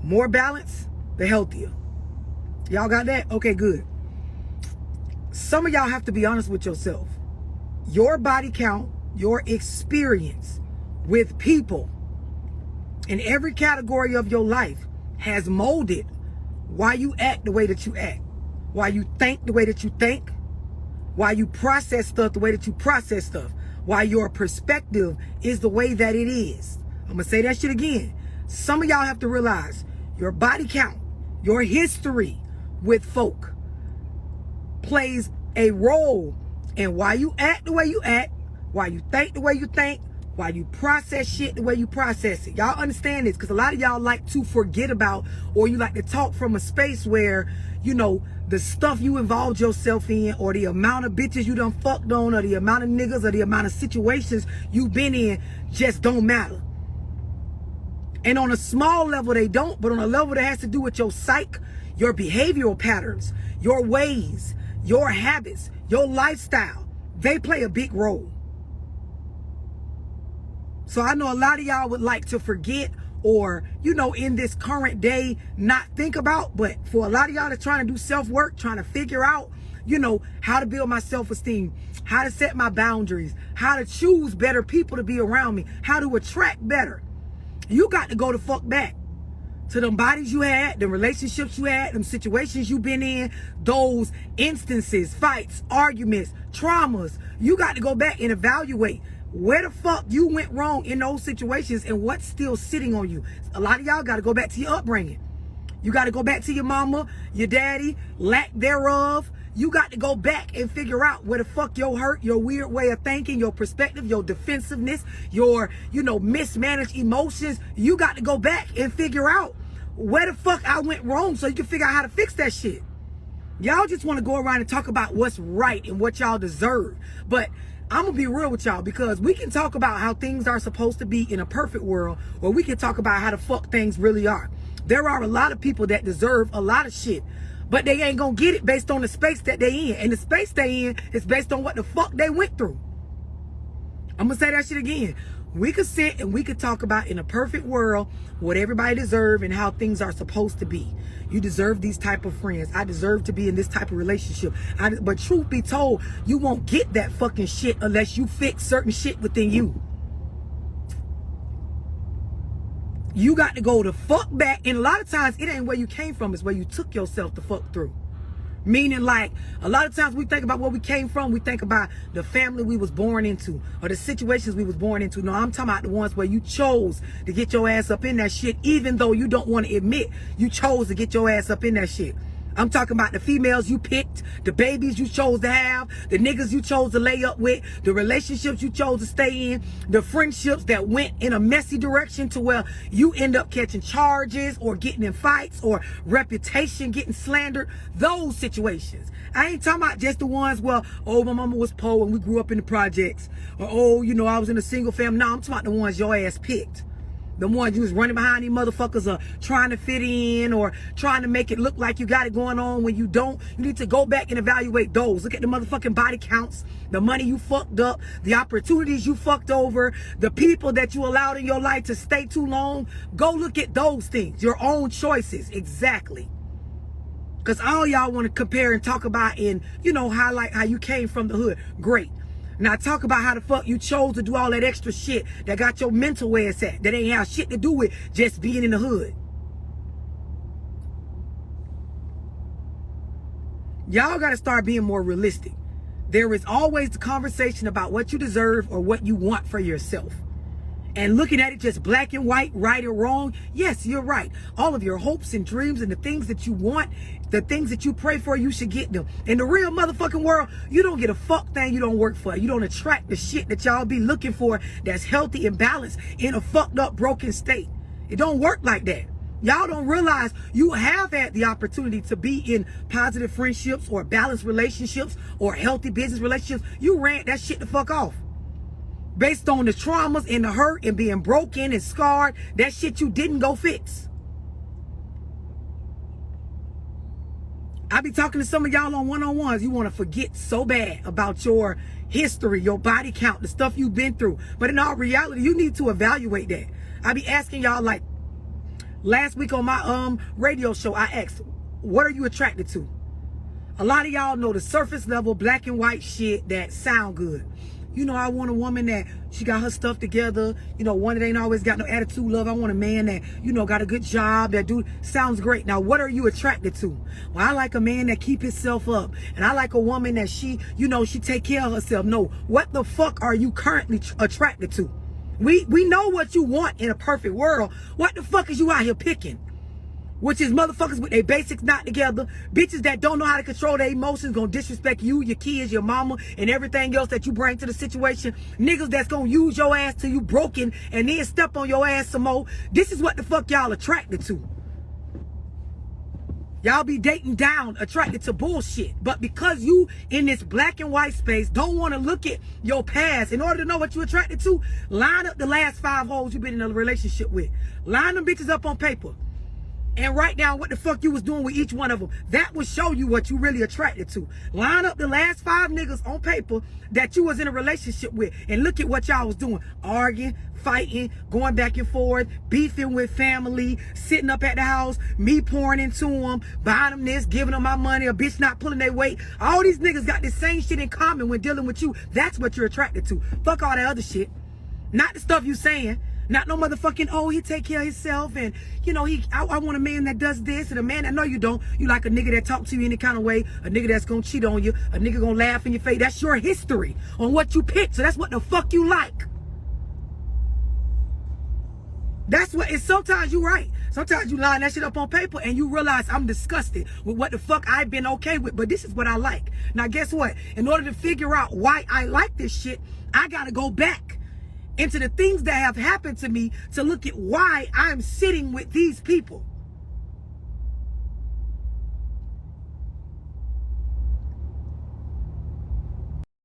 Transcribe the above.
more balance, the healthier. Y'all got that? Okay, good. Some of y'all have to be honest with yourself. Your body count, your experience with people in every category of your life has molded why you act the way that you act, why you think the way that you think, why you process stuff the way that you process stuff, why your perspective is the way that it is. I'm gonna say that shit again. Some of y'all have to realize your body count, your history with folk plays a role in why you act the way you act, why you think the way you think, why you process shit the way you process it. Y'all understand this? Because a lot of y'all like to forget about, or you like to talk from a space where, you know, the stuff you involved yourself in, or the amount of bitches you done fucked on, or the amount of niggas, or the amount of situations you've been in just don't matter. And on a small level they don't, but on a level that has to do with your psyche, your behavioral patterns, your ways, your habits, your lifestyle, they play a big role. So I know a lot of y'all would like to forget, or, you know, in this current day, not think about, but for a lot of y'all that's trying to do self-work, trying to figure out, you know, how to build my self-esteem, how to set my boundaries, how to choose better people to be around me, how to attract better. You got to go the fuck back to them bodies you had, the relationships you had, them situations you've been in, those instances, fights, arguments, traumas. You got to go back and evaluate where the fuck you went wrong in those situations and what's still sitting on you. A lot of y'all got to go back to your upbringing. You got to go back to your mama, your daddy, lack thereof. You got to go back and figure out where the fuck your hurt, your weird way of thinking, your perspective, your defensiveness, your, you know, mismanaged emotions. You got to go back and figure out where the fuck I went wrong so you can figure out how to fix that shit. Y'all just want to go around and talk about what's right and what y'all deserve. But I'm going to be real with y'all, because we can talk about how things are supposed to be in a perfect world, or we can talk about how the fuck things really are. There are a lot of people that deserve a lot of shit, but they ain't gonna get it based on the space that they in. And the space they in is based on what the fuck they went through. I'm gonna say that shit again. We could sit and we could talk about, in a perfect world, what everybody deserve and how things are supposed to be. You deserve these type of friends. I deserve to be in this type of relationship. But truth be told, you won't get that fucking shit unless you fix certain shit within you. You got to go the fuck back. And a lot of times it ain't where you came from, it's where you took yourself the fuck through. Meaning, like, a lot of times we think about where we came from, we think about the family we was born into, or the situations we was born into. No, I'm talking about the ones where you chose to get your ass up in that shit, even though you don't want to admit you chose to get your ass up in that shit. I'm talking about the females you picked, the babies you chose to have, the niggas you chose to lay up with, the relationships you chose to stay in, the friendships that went in a messy direction to where you end up catching charges or getting in fights or reputation getting slandered. Those situations. I ain't talking about just the ones where, oh, my mama was poor and we grew up in the projects, or, oh, you know, I was in a single family. No, I'm talking about the ones your ass picked. The ones you was running behind these motherfuckers, or trying to fit in, or trying to make it look like you got it going on when you don't. You need to go back and evaluate those. Look at the motherfucking body counts, the money you fucked up, the opportunities you fucked over, the people that you allowed in your life to stay too long. Go look at those things, your own choices. Exactly. Because all y'all want to compare and talk about and, you know, highlight how you came from the hood. Great. Now talk about how the fuck you chose to do all that extra shit that got your mental ass at, that ain't have shit to do with just being in the hood. Y'all got to start being more realistic. There is always the conversation about what you deserve or what you want for yourself. And looking at it just black and white, right or wrong, yes, you're right. All of your hopes and dreams and the things that you want, the things that you pray for, you should get them. In the real motherfucking world, you don't get a fuck thing you don't work for. You don't attract the shit that y'all be looking for that's healthy and balanced in a fucked up, broken state. It don't work like that. Y'all don't realize you have had the opportunity to be in positive friendships or balanced relationships or healthy business relationships. You ran that shit the fuck off. Based on the traumas and the hurt and being broken and scarred, that shit you didn't go fix. I be talking to some of y'all on one-on-ones. You want to forget so bad about your history, your body count, the stuff you've been through. But in all reality, you need to evaluate that. I be asking y'all, like, Last week on my radio show, I asked, what are you attracted to? A lot of y'all know the surface level black and white shit that sound good. You know, I want a woman that she got her stuff together. You know, one that ain't always got no attitude, love. I want a man that, you know, got a good job, that dude sounds great. Now, what are you attracted to? Well, I like a man that keep himself up. And I like a woman that she, you know, she take care of herself. No, what the fuck are you currently attracted to? We know what you want in a perfect world. What the fuck is you out here picking? Which is motherfuckers with their basics not together, bitches that don't know how to control their emotions, gonna disrespect you, your kids, your mama, and everything else that you bring to the situation. Niggas that's gonna use your ass till you broken and then step on your ass some more. This is what the fuck y'all attracted to. Y'all be dating down, attracted to bullshit. But because you in this black and white space don't want to look at your past, in order to know what you attracted to, line up the last 5 hoes you've been in a relationship with. Line them bitches up on paper. And write down what the fuck you was doing with each one of them. That will show you what you really attracted to. Line up the last 5 niggas on paper that you was in a relationship with. And look at what y'all was doing. Arguing, fighting, going back and forth, beefing with family, sitting up at the house, me pouring into them, buying them this, giving them my money, a bitch not pulling their weight. All these niggas got the same shit in common when dealing with you. That's what you're attracted to. Fuck all that other shit. Not the stuff you saying. Not no motherfucking, oh, he take care of himself, and you know, I want a man that does this, and a man that, no you don't. You like a nigga that talk to you any kind of way, a nigga that's gonna cheat on you, a nigga gonna laugh in your face. That's your history on what you picked, so that's what the fuck you like. That's what, and sometimes you right. Sometimes you line that shit up on paper and you realize I'm disgusted with what the fuck I've been okay with, but this is what I like. Now guess what? In order to figure out why I like this shit, I gotta go back into the things that have happened to me to look at why I'm sitting with these people.